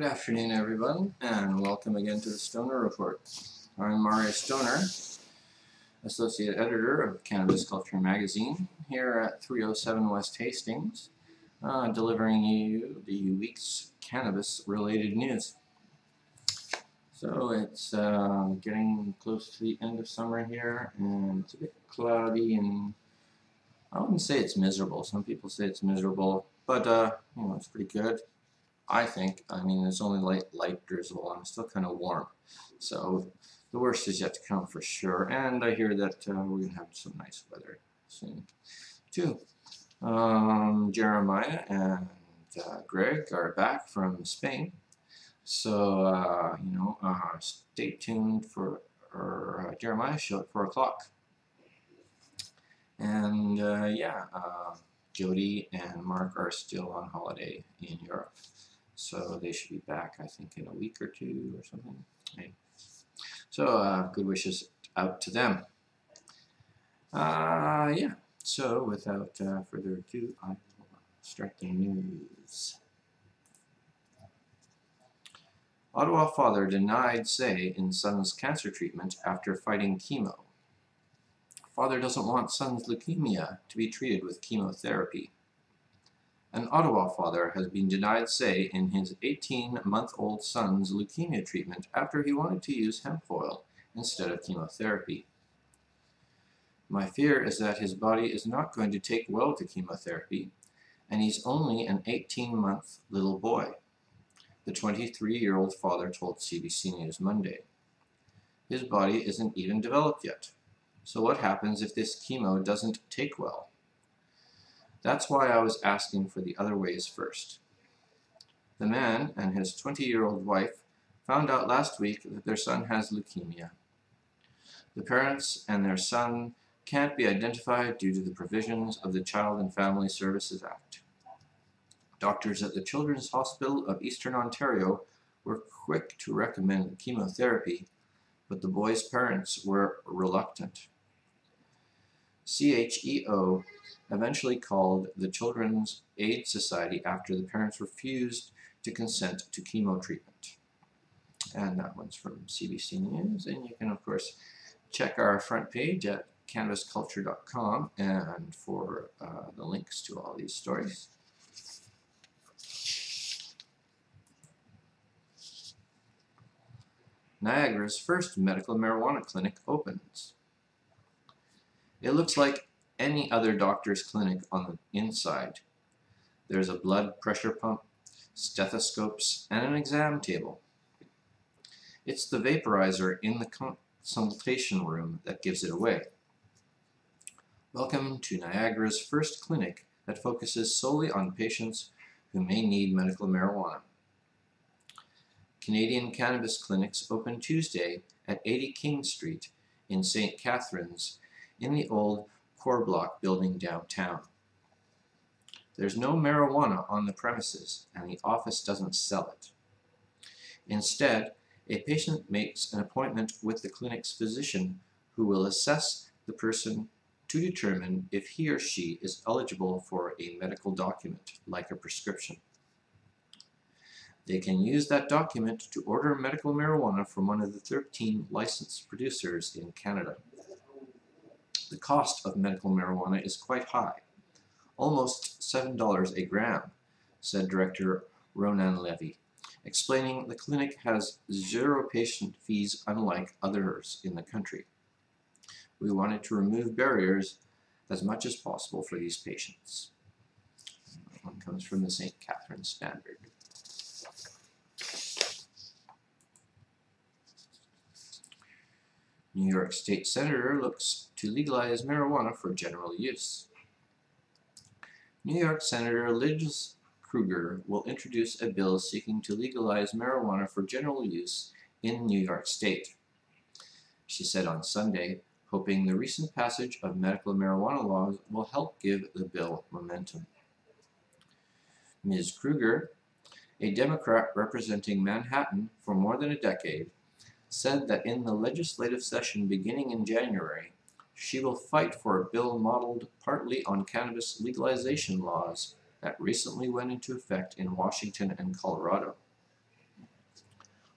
Good afternoon, everyone, and welcome again to the Stoner Report. I'm Marius Stoner, Associate Editor of Cannabis Culture Magazine, here at 307 West Hastings, delivering you the week's cannabis-related news. So it's getting close to the end of summer here, and it's a bit cloudy, and I wouldn't say it's miserable. Some people say it's miserable, but you know, it's pretty good. I think. I mean, there's only light drizzle, and it's still kind of warm. So the worst is yet to come for sure. And I hear that we're going to have some nice weather soon, too. Jeremiah and Greg are back from Spain. So, stay tuned for Jeremiah's show at 4 o'clock. And, Jody and Mark are still on holiday in Europe. So they should be back, I think, in a week or two or something. Okay. So good wishes out to them. So without further ado, I will start the news. Ottawa father denied say in son's cancer treatment after fighting chemo. Father doesn't want son's leukemia to be treated with chemotherapy. An Ottawa father has been denied say in his 18-month-old son's leukemia treatment after he wanted to use hemp oil instead of chemotherapy. My fear is that his body is not going to take well to chemotherapy, and he's only an 18-month little boy, the 23-year-old father told CBC News Monday. His body isn't even developed yet, so what happens if this chemo doesn't take well? That's why I was asking for the other ways first. The man and his 20-year-old wife found out last week that their son has leukemia. The parents and their son can't be identified due to the provisions of the Child and Family Services Act. Doctors at the Children's Hospital of Eastern Ontario were quick to recommend chemotherapy, but the boy's parents were reluctant. CHEO eventually called the Children's Aid Society after the parents refused to consent to chemo treatment. And that one's from CBC News. And you can, of course, check our front page at cannabisculture.com and for the links to all these stories. Niagara's first medical marijuana clinic opens. It looks like any other doctor's clinic on the inside. There's a blood pressure pump, stethoscopes, and an exam table. It's the vaporizer in the consultation room that gives it away. Welcome to Niagara's first clinic that focuses solely on patients who may need medical marijuana. Canadian cannabis clinics open Tuesday at 80 King Street in St. Catharines in the old Core Block building downtown. There's no marijuana on the premises, and the office doesn't sell it. Instead, a patient makes an appointment with the clinic's physician, who will assess the person to determine if he or she is eligible for a medical document, like a prescription. They can use that document to order medical marijuana from one of the 13 licensed producers in Canada. The cost of medical marijuana is quite high, almost $7 a gram, said Director Ronan Levy, explaining the clinic has zero patient fees unlike others in the country. We wanted to remove barriers as much as possible for these patients. That one comes from the St. Catharines Standard. New York State Senator looks to legalize marijuana for general use. New York Senator Liz Kruger will introduce a bill seeking to legalize marijuana for general use in New York State. She said on Sunday, hoping the recent passage of medical marijuana laws will help give the bill momentum. Ms. Kruger, a Democrat representing Manhattan for more than a decade, said that in the legislative session beginning in January, she will fight for a bill modeled partly on cannabis legalization laws that recently went into effect in Washington and Colorado.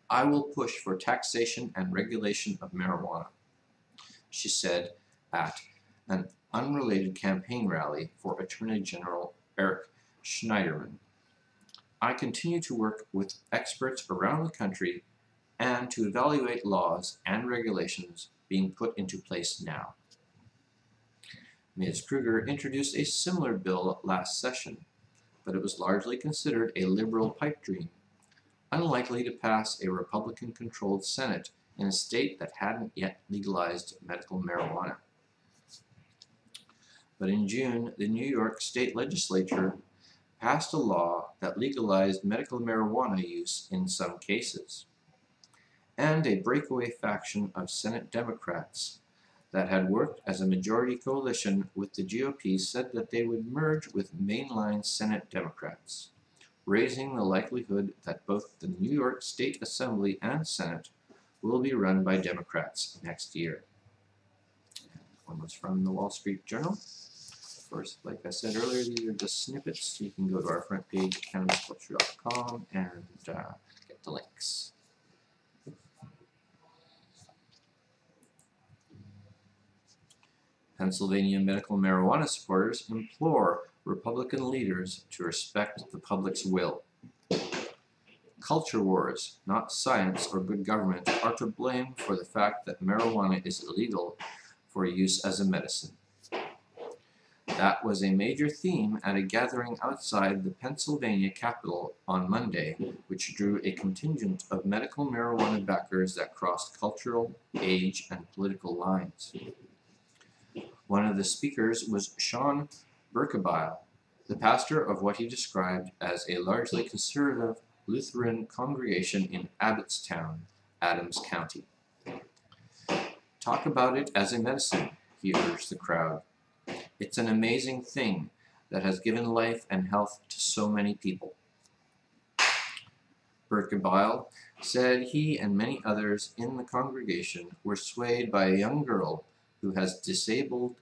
I will push for taxation and regulation of marijuana, she said at an unrelated campaign rally for Attorney General Eric Schneiderman. I continue to work with experts around the country and to evaluate laws and regulations being put into place now. Ms. Kruger introduced a similar bill last session, but it was largely considered a liberal pipe dream, unlikely to pass a Republican-controlled Senate in a state that hadn't yet legalized medical marijuana. But in June, the New York State Legislature passed a law that legalized medical marijuana use in some cases. And a breakaway faction of Senate Democrats that had worked as a majority coalition with the GOP said that they would merge with mainline Senate Democrats, raising the likelihood that both the New York State Assembly and Senate will be run by Democrats next year. One was from the Wall Street Journal. Of course, like I said earlier, these are just snippets. You can go to our front page, cannabisculture.com, and get the links. Pennsylvania medical marijuana supporters implore Republican leaders to respect the public's will. Culture wars, not science or good government, are to blame for the fact that marijuana is illegal for use as a medicine. That was a major theme at a gathering outside the Pennsylvania Capitol on Monday, which drew a contingent of medical marijuana backers that crossed cultural, age, and political lines. One of the speakers was Sean Berkebile, the pastor of what he described as a largely conservative Lutheran congregation in Abbottstown, Adams County. Talk about it as a medicine, he urged the crowd. It's an amazing thing that has given life and health to so many people. Berkebile said he and many others in the congregation were swayed by a young girl who has disabling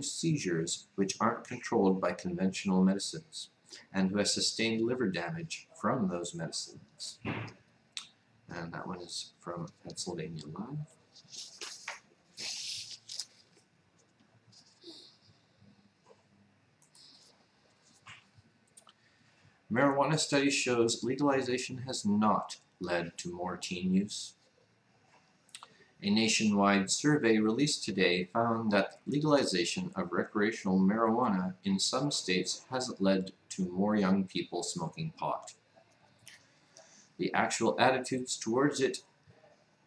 seizures which aren't controlled by conventional medicines, and who has sustained liver damage from those medicines. And that one is from Pennsylvania Live. Marijuana study shows legalization has not led to more teen use. A nationwide survey released today found that legalization of recreational marijuana in some states has led to more young people smoking pot. The actual attitudes towards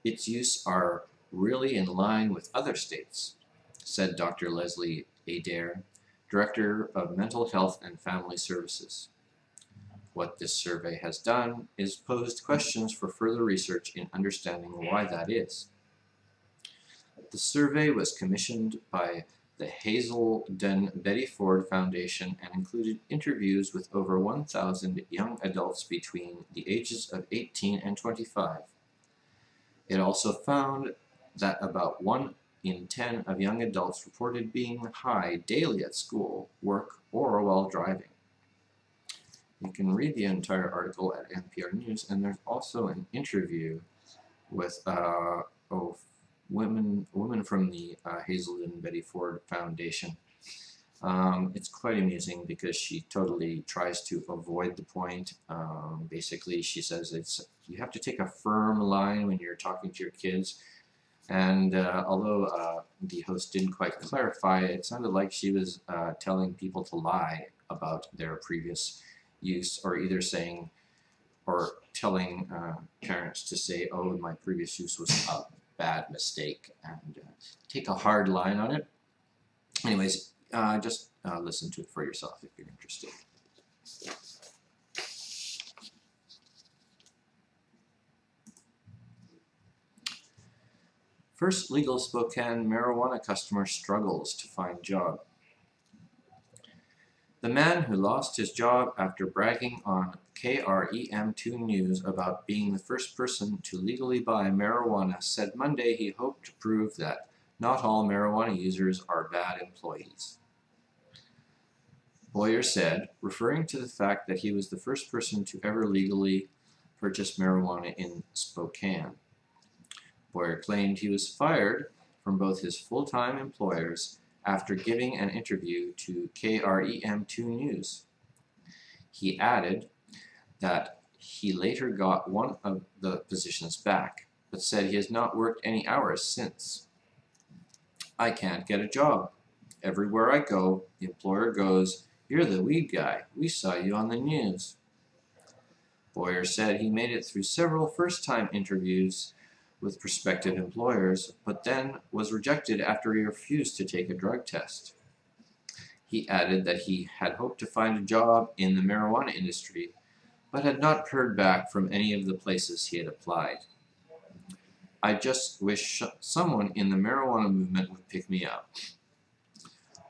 its use are really in line with other states, said Dr. Leslie Adair, Director of Mental Health and Family Services. What this survey has done is posed questions for further research in understanding why that is. The survey was commissioned by the Hazelden Betty Ford Foundation and included interviews with over 1,000 young adults between the ages of 18 and 25. It also found that about 1 in 10 of young adults reported being high daily at school, work, or while driving. You can read the entire article at NPR News, and there's also an interview with women from the Hazelden Betty Ford Foundation. It's quite amusing because she totally tries to avoid the point. Basically, she says you have to take a firm line when you're talking to your kids. And although the host didn't quite clarify, it sounded like she was telling people to lie about their previous use, or either saying or telling parents to say, oh, my previous use was a bad mistake, and take a hard line on it. Anyways, just listen to it for yourself if you're interested. First Legal Spokane marijuana customer struggles to find job. The man who lost his job after bragging on KREM2 News about being the first person to legally buy marijuana said Monday he hoped to prove that not all marijuana users are bad employees. Boyer said, referring to the fact that he was the first person to ever legally purchased marijuana in Spokane. Boyer claimed he was fired from both his full-time employers after giving an interview to KREM2 News. He added that he later got one of the positions back, but said he has not worked any hours since. "I can't get a job. Everywhere I go, the employer goes, 'You're the weed guy. We saw you on the news.'" Boyer said he made it through several first-time interviews with prospective employers, but then was rejected after he refused to take a drug test. He added that he had hoped to find a job in the marijuana industry, but had not heard back from any of the places he had applied. "I just wish someone in the marijuana movement would pick me up."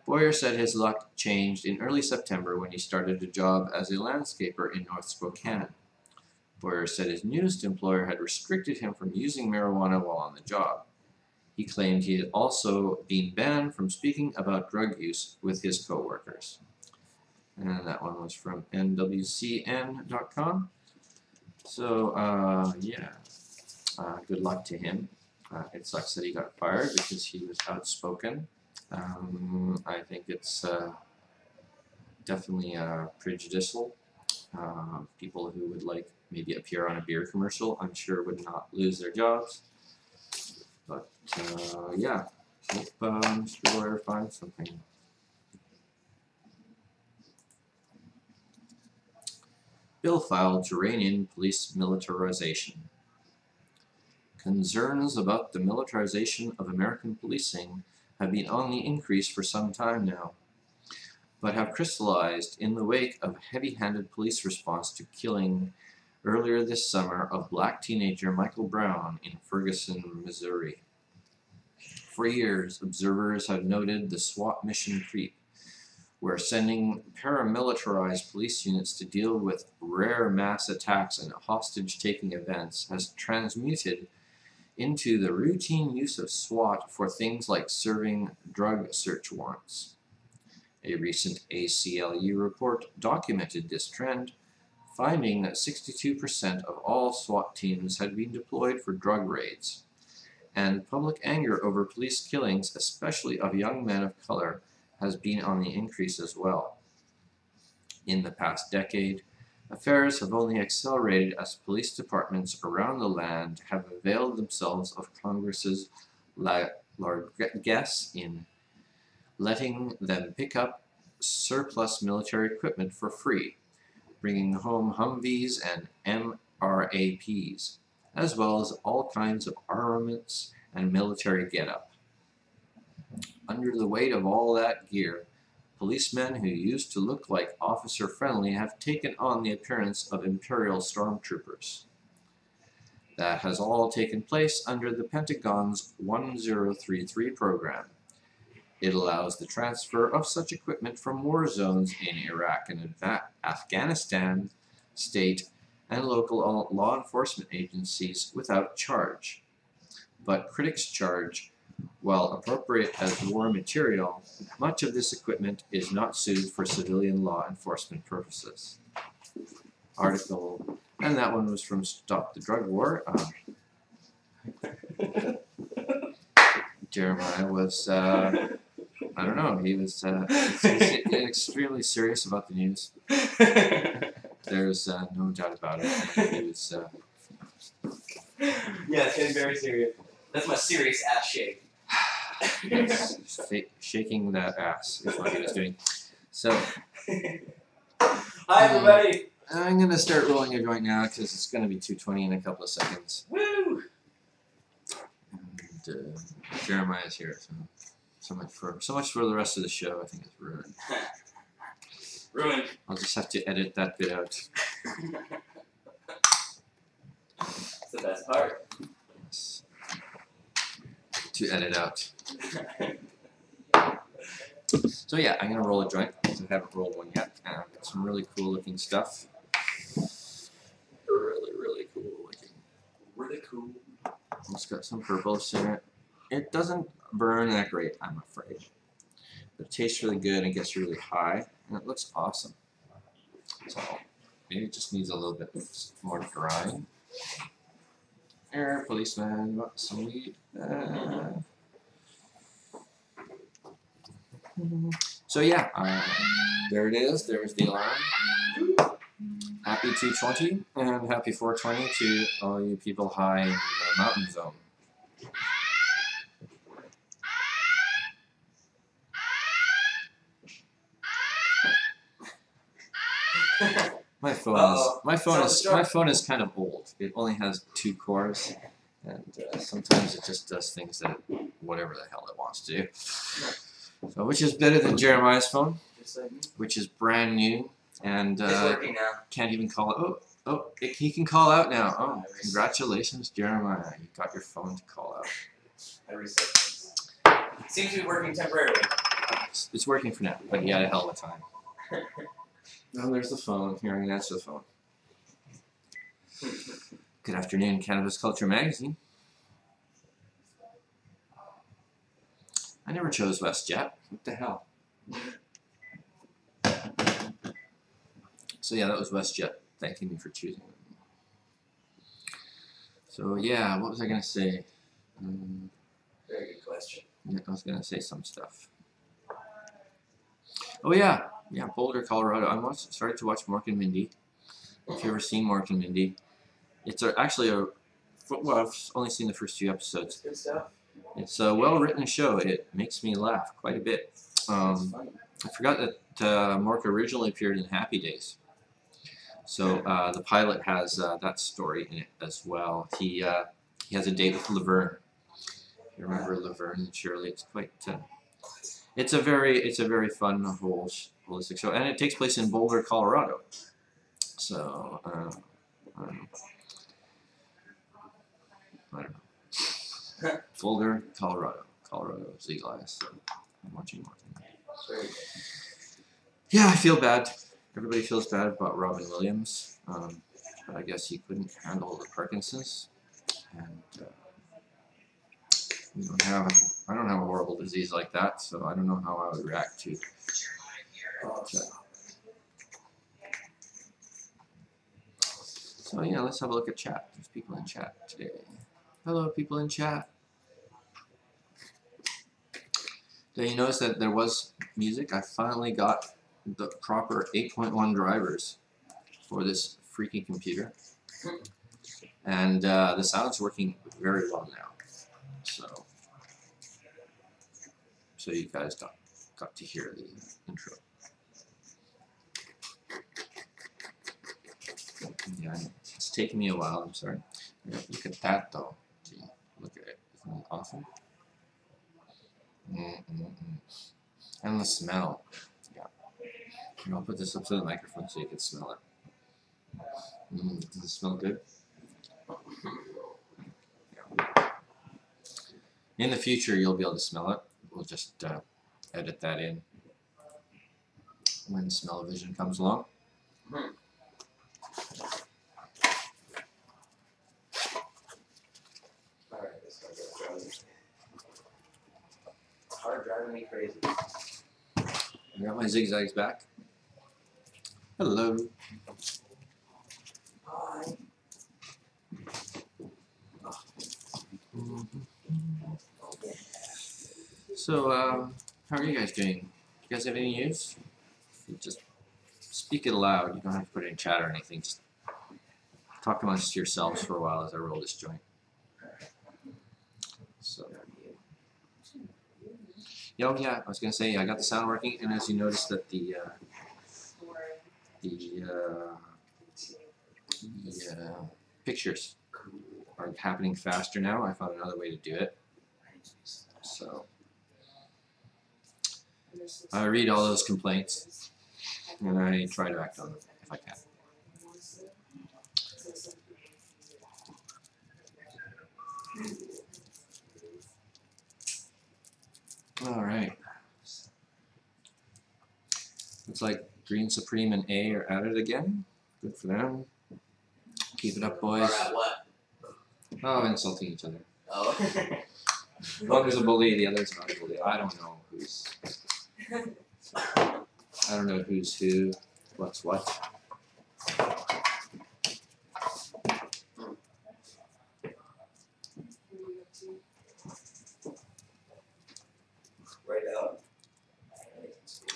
Boyer said his luck changed in early September when he started a job as a landscaper in North Spokane. Boyer said his newest employer had restricted him from using marijuana while on the job. He claimed he had also been banned from speaking about drug use with his co-workers. And that one was from nwcn.com. So, good luck to him. It sucks that he got fired because he was outspoken. I think it's definitely prejudicial. People who would like maybe appear on a beer commercial, I'm sure would not lose their jobs. But yeah, hope Mr. Boyer finds something. Bill filed to rein in police militarization. Concerns about the militarization of American policing have been on the increase for some time now, but have crystallized in the wake of heavy-handed police response to killing earlier this summer of black teenager Michael Brown in Ferguson, Missouri. For years, observers have noted the SWAT mission creep, where sending paramilitarized police units to deal with rare mass attacks and hostage-taking events has transmuted into the routine use of SWAT for things like serving drug search warrants. A recent ACLU report documented this trend, finding that 62% of all SWAT teams had been deployed for drug raids, and public anger over police killings, especially of young men of color, has been on the increase as well. In the past decade, affairs have only accelerated as police departments around the land have availed themselves of Congress's largesse in letting them pick up surplus military equipment for free, bringing home Humvees and MRAPs, as well as all kinds of armaments and military getup. Under the weight of all that gear, policemen who used to look like officer-friendly have taken on the appearance of Imperial stormtroopers. That has all taken place under the Pentagon's 1033 program. It allows the transfer of such equipment from war zones in Iraq and Afghanistan, state and local law enforcement agencies without charge. But critics charge, while appropriate as war material, much of this equipment is not suited for civilian law enforcement purposes. Article, and that one was from Stop the Drug War. Jeremiah was, I don't know, he was extremely serious about the news. There's no doubt about it. He was, yeah, it's getting very serious. That's my serious ass shake. Yes, shaking that ass is what he was doing. So, hi everybody. I'm gonna start rolling a joint now because it's gonna be 2:20 in a couple of seconds. Woo! And Jeremiah's here, so much for the rest of the show. I think it's ruined. Ruined. I'll just have to edit that bit out. That's the best part. Yes. To edit out. So yeah, I'm gonna roll a joint because I haven't rolled one yet. Got some really cool looking stuff. Really cool looking. Really cool. It's got some purples in it. It doesn't burn that great, I'm afraid. But it tastes really good and it gets really high, and it looks awesome. So Maybe it just needs a little bit more drying. Here, policeman, got some weed. So yeah, there it is. There's the alarm. Happy 220 and happy 420 to all you people high in the mountain zone. My phone is kind of old. It only has 2 cores, and sometimes it just does things that whatever the hell it wants to do. So, which is better than Jeremiah's phone, which is brand new and It's working now. can't even call it. He can call out now. Oh, congratulations, Jeremiah! You got your phone to call out. I reset things. Seems to be working temporarily. It's working for now, but you had a hell of a time. Oh, there's the phone. Here, I'm gonna answer the phone. Good afternoon, Cannabis Culture Magazine. I never chose WestJet. What the hell? So yeah, that was WestJet thanking me for choosing it. So yeah, what was I gonna say? Very good question. Yeah, I was gonna say some stuff. Oh yeah, Boulder, Colorado. I started to watch Mork and Mindy. If you've ever seen Mork and Mindy, it's actually well, I've only seen the first 2 episodes. Good stuff. It's a well-written show. It makes me laugh quite a bit. I forgot that Mork originally appeared in Happy Days. So the pilot has that story in it as well. He has a date with Laverne. If you remember Laverne and Shirley, it's quite. It's a very fun holistic show, and it takes place in Boulder, Colorado. So I don't know. Boulder, Colorado is legalized. So I'm watching more. Yeah, I feel bad. Everybody feels bad about Robin Williams, but I guess he couldn't handle the Parkinson's, and I don't have a horrible disease like that, so I don't know how I would react to it. So yeah, let's have a look at chat. There's people in chat today. Hello, people in chat. Did you notice that there was music? I finally got the proper 8.1 drivers for this freaky computer, and the sound's working very well now. So you guys got to hear the intro. Yeah, it's taking me a while. I'm sorry. Yeah, look at that though. Gee, look at it. Isn't it awesome? And the smell. Yeah. I'll put this up to the microphone so you can smell it. Does it smell good? Yeah. In the future, you'll be able to smell it. We'll just edit that in when smell-o-vision comes along. Alright, this one's driving. It's hard driving me crazy. I got my zigzags back. Hello. Hi. So, how are you guys doing? You guys have any news? You just speak it aloud. You don't have to put it in chat or anything. Just talk amongst yourselves for a while as I roll this joint. So, yeah, I was gonna say I got the sound working, and as you notice that the pictures are happening faster now. I found another way to do it. So I read all those complaints and I try to act on them if I can. All right. Looks like Green Supreme and A are at it again. Good for them. Keep it up, boys. At what? Oh, insulting each other. Oh. One is a bully, the other is not a bully. I don't know who's who, what's what.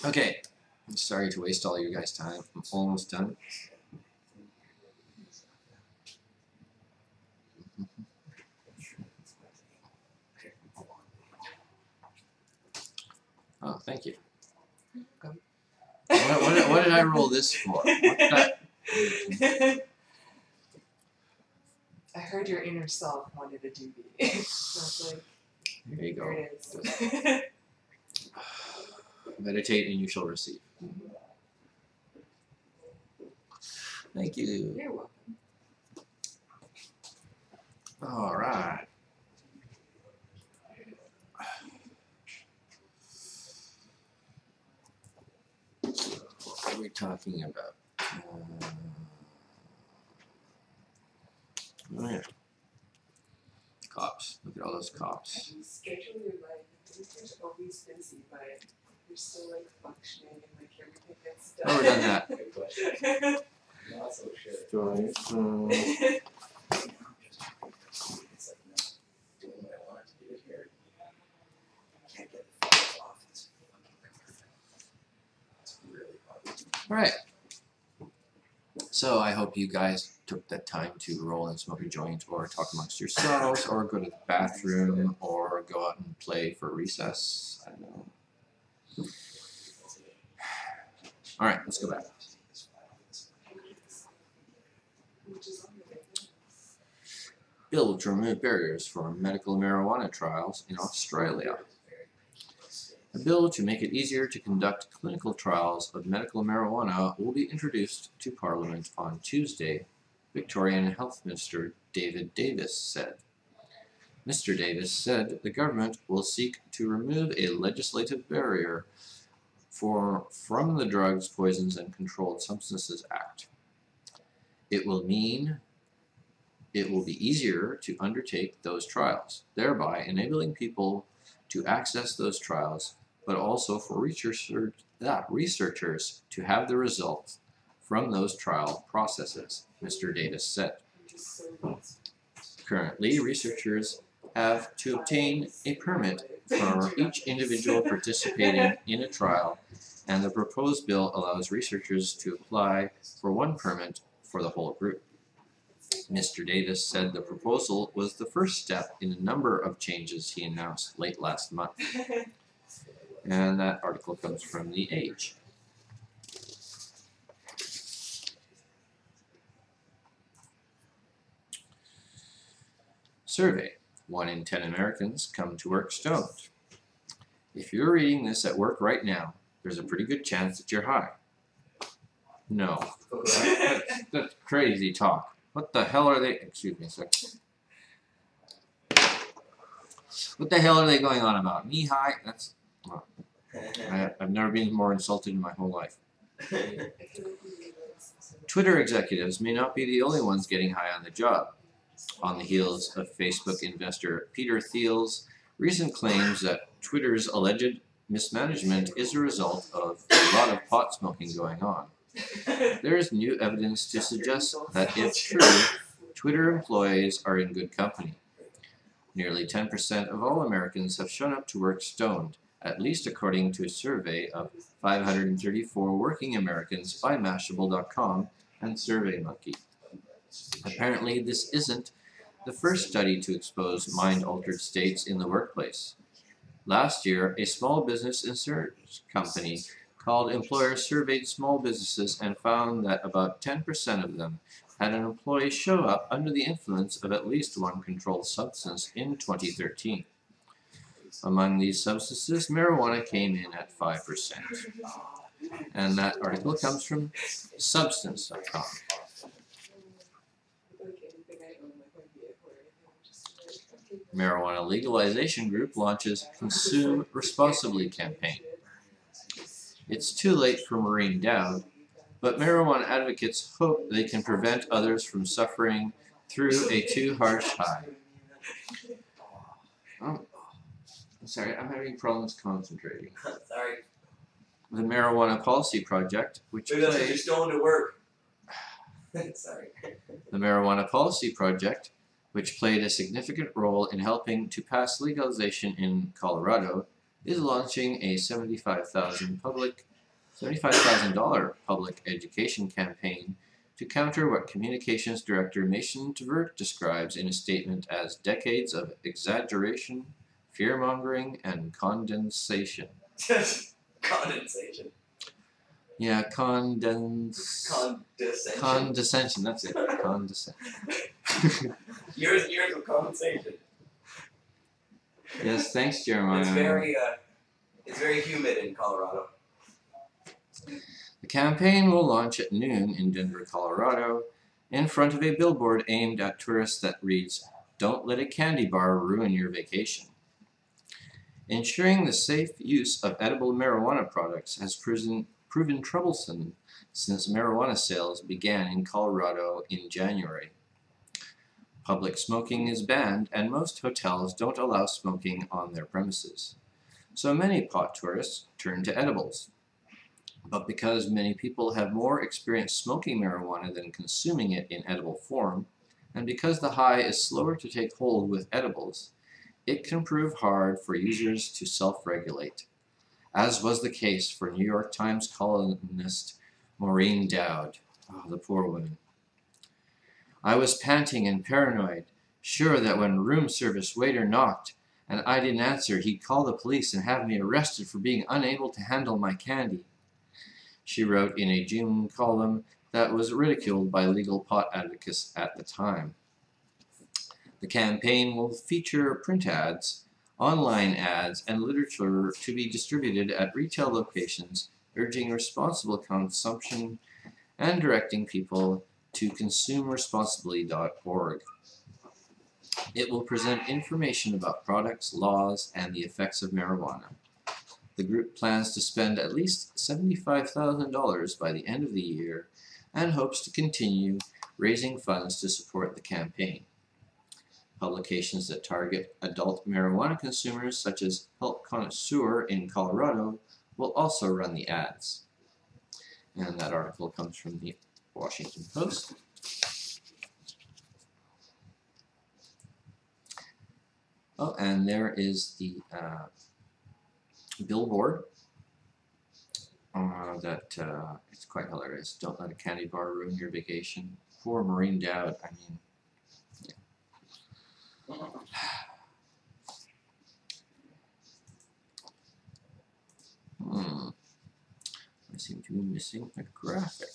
Okay, sorry to waste all your guys' time. I'm almost done. Oh, thank you. What did I roll this for? What the? I heard your inner self wanted a doobie. So I was like, There you go. here it is. Meditate and you shall receive. Thank you. You're welcome. All right. What are we talking about? Oh yeah. Cops. Look at all those cops. You schedule your life. You're always busy, but you're still like functioning and like everything gets done. Oh, we're done that. Good question. Not so sure. Story. It's like, no, doing what I wanted to do here. Can't get the photos off. It's really hard. All right. So I hope you guys took the time to roll and smoke a joint or talk amongst yourselves or go to the bathroom or go out and play for recess. I don't know. All right, let's go back. Bill to remove barriers for medical marijuana trials in Australia. A bill to make it easier to conduct clinical trials of medical marijuana will be introduced to Parliament on Tuesday, Victorian Health Minister David Davis said. Mr. Davis said the government will seek to remove a legislative barrier from the Drugs, Poisons and Controlled Substances Act. It will mean it will be easier to undertake those trials, thereby enabling people to access those trials, but also for researchers to have the results from those trial processes, Mr. Davis said. Currently, researchers have to obtain a permit for each individual participating in a trial, and the proposed bill allows researchers to apply for one permit for the whole group. Mr. Davis said the proposal was the first step in a number of changes he announced late last month. And that article comes from The Age. Survey. 1 in 10 Americans come to work stoned. If you're reading this at work right now, there's a pretty good chance that you're high. No. That's crazy talk. What the hell are they? Excuse me a second. What the hell are they going on about? Me high? That's. Oh. I've never been more insulted in my whole life. Twitter executives may not be the only ones getting high on the job. On the heels of Facebook investor Peter Thiel's recent claims that Twitter's alleged mismanagement is a result of a lot of pot smoking going on. There is new evidence to suggest that if true, Twitter employees are in good company. Nearly 10% of all Americans have shown up to work stoned, at least according to a survey of 534 working Americans by Mashable.com and SurveyMonkey. Apparently, this isn't the first study to expose mind-altered states in the workplace. Last year, a small business research company called Employers surveyed small businesses and found that about 10% of them had an employee show up under the influence of at least one controlled substance in 2013. Among these substances, marijuana came in at 5%. And that article comes from Substance.com. Marijuana Legalization Group launches Consume Responsibly campaign. It's too late for Maureen Dowd, but marijuana advocates hope they can prevent others from suffering through a too harsh high. Oh, sorry, I'm having problems concentrating. Sorry. The Marijuana Policy Project, which Because you're still going to work. Sorry. The Marijuana Policy Project, which played a significant role in helping to pass legalization in Colorado, is launching a $75,000 public education campaign to counter what Communications Director Mason Tvert describes in a statement as decades of exaggeration, fear-mongering, and condensation. Condensation. Yeah, Condescension. condescension, that's it. Condescension. Years and years of condensation. Yes, thanks, Jeremiah. It's very humid in Colorado. The campaign will launch at noon in Denver, Colorado, in front of a billboard aimed at tourists that reads, "Don't let a candy bar ruin your vacation." Ensuring the safe use of edible marijuana products has proven troublesome since marijuana sales began in Colorado in January. Public smoking is banned, and most hotels don't allow smoking on their premises. So many pot tourists turn to edibles. But because many people have more experience smoking marijuana than consuming it in edible form, and because the high is slower to take hold with edibles, it can prove hard for users to self-regulate, as was the case for New York Times columnist Maureen Dowd. Oh, the poor woman. "I was panting and paranoid, sure that when room service waiter knocked and I didn't answer, he'd call the police and have me arrested for being unable to handle my candy," she wrote in a June column that was ridiculed by legal pot advocates at the time. The campaign will feature print ads, online ads, and literature to be distributed at retail locations, urging responsible consumption and directing people to consumeresponsibly.org. It will present information about products, laws, and the effects of marijuana. The group plans to spend at least $75,000 by the end of the year and hopes to continue raising funds to support the campaign. Publications that target adult marijuana consumers, such as Health Connoisseur in Colorado, will also run the ads. And that article comes from the Washington Post. Oh, and there is the billboard that it's quite hilarious. "Don't let a candy bar ruin your vacation." Poor Maureen Dowd. I mean, I seem to be missing a graphic.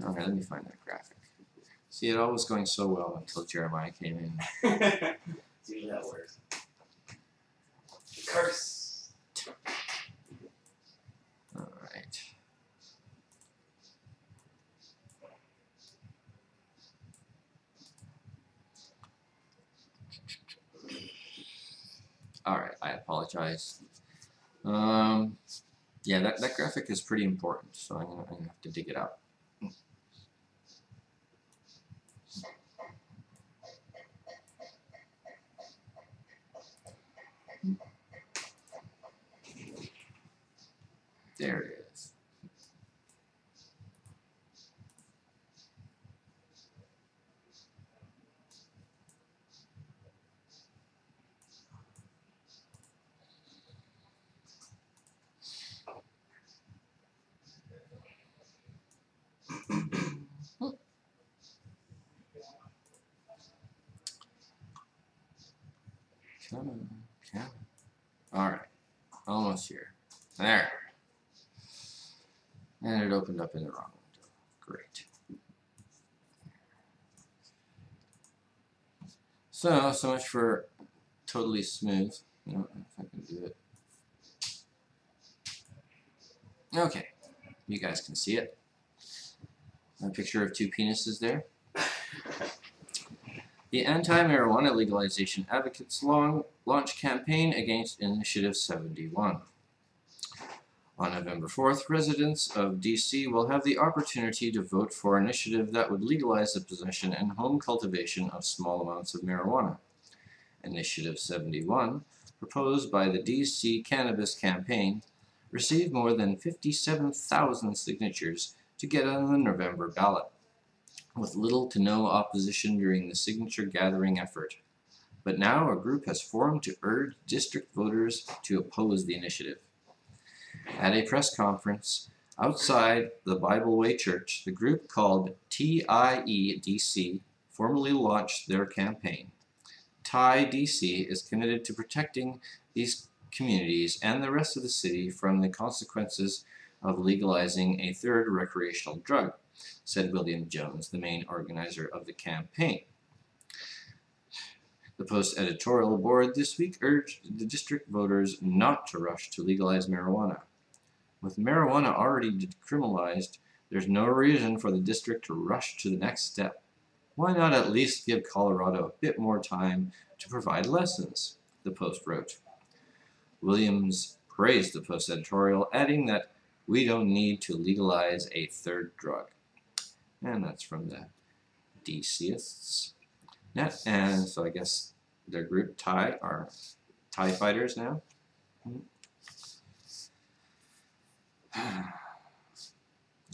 Okay, let me find that graphic. See, it all was going so well until Jeremiah came in. It's usually how it works. Curse. Alright. Alright, I apologize. Yeah, that graphic is pretty important, so I'm gonna have to dig it out. There it is. Come on, come on. Alright, almost here. There. And it opened up in the wrong window. Great. So much for totally smooth. You know, if I can do it. Okay, you guys can see it. A picture of two penises there. The anti-marijuana legalization advocates launch campaign against Initiative 71. On November 4th, residents of D.C. will have the opportunity to vote for an initiative that would legalize the possession and home cultivation of small amounts of marijuana. Initiative 71, proposed by the D.C. Cannabis campaign, received more than 57,000 signatures to get on the November ballot, with little to no opposition during the signature gathering effort. but now a group has formed to urge district voters to oppose the initiative. At a press conference outside the Bible Way Church, the group called TIEDC formally launched their campaign. TIEDC is committed to protecting these communities and the rest of the city from the consequences of legalizing a third recreational drug, said William Jones, the main organizer of the campaign. The Post editorial board this week urged the district voters not to rush to legalize marijuana. With marijuana already decriminalized, there's no reason for the district to rush to the next step. Why not at least give Colorado a bit more time to provide lessons, the Post wrote. Williams praised the Post editorial, adding that we don't need to legalize a third drug. And that's from the DCists. Net. And so I guess their group TIE are TIE fighters now.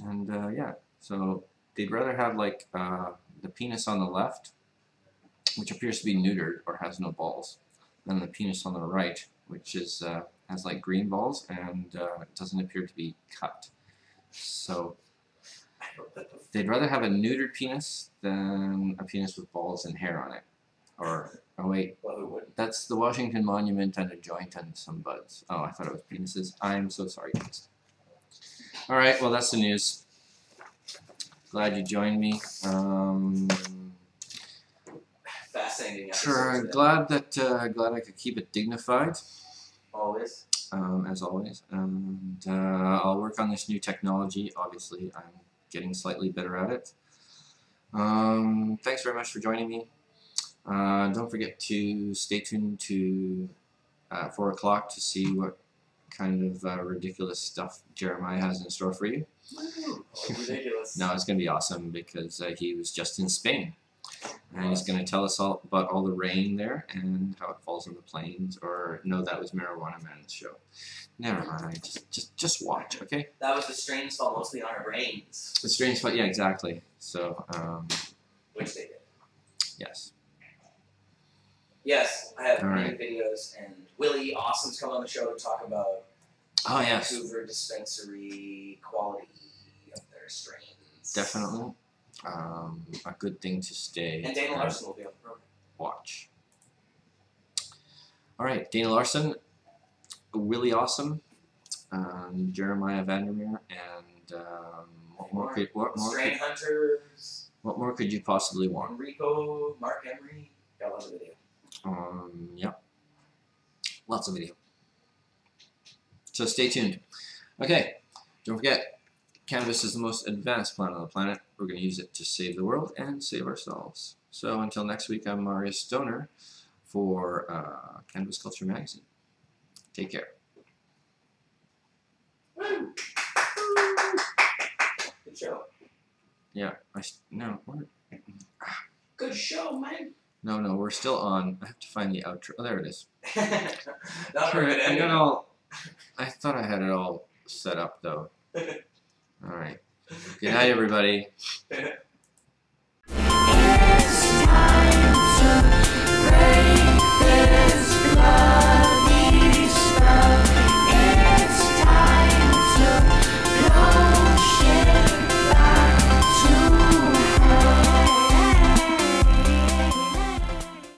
And yeah, so they'd rather have like the penis on the left, which appears to be neutered or has no balls, than the penis on the right, which is has like green balls and doesn't appear to be cut. So they'd rather have a neutered penis than a penis with balls and hair on it. Or, oh wait, that's the Washington Monument and a joint and some buds. Oh, I thought it was penises. I'm so sorry, guys. All right, well, that's the news. Glad you joined me. Fascinating. Sure, glad I could keep it dignified. Always. As always. And I'll work on this new technology. Obviously, I'm getting slightly better at it. Thanks very much for joining me. Don't forget to stay tuned to 4 o'clock to see what kind of ridiculous stuff Jeremiah has in store for you. Ridiculous. No, it's going to be awesome because he was just in Spain. And he's going to tell us all about all the rain there and how it falls on the plains. Or, no, that was Marijuana Man's show. Never mind. Just watch, okay? That was the strange fall mostly on our brains. The strange spot, yeah, exactly. So, Which they did. yes. Yes, I have All many right. videos, and Willie Awesome's come on the show to talk about Oh, yes. Vancouver dispensary quality of their strains. Definitely. A good thing to stay And Dana Larson will be on the program. watch. All right, Dana Larson, Willie Awesome, Jeremiah Vandermeer, and what more could you possibly want? Enrico, Mark Emery, got lots of video. Yep. Lots of video. So stay tuned. Okay, don't forget, cannabis is the most advanced plant on the planet. We're going to use it to save the world and save ourselves. So until next week, I'm Marius Stoner for Cannabis Culture Magazine. Take care. Woo! Good show. Yeah, no, Good show, man. no, we're still on. I have to find the outro. Oh, there it is. Not for a minute. I got all. I thought I had it all set up though. All right. Good night, everybody.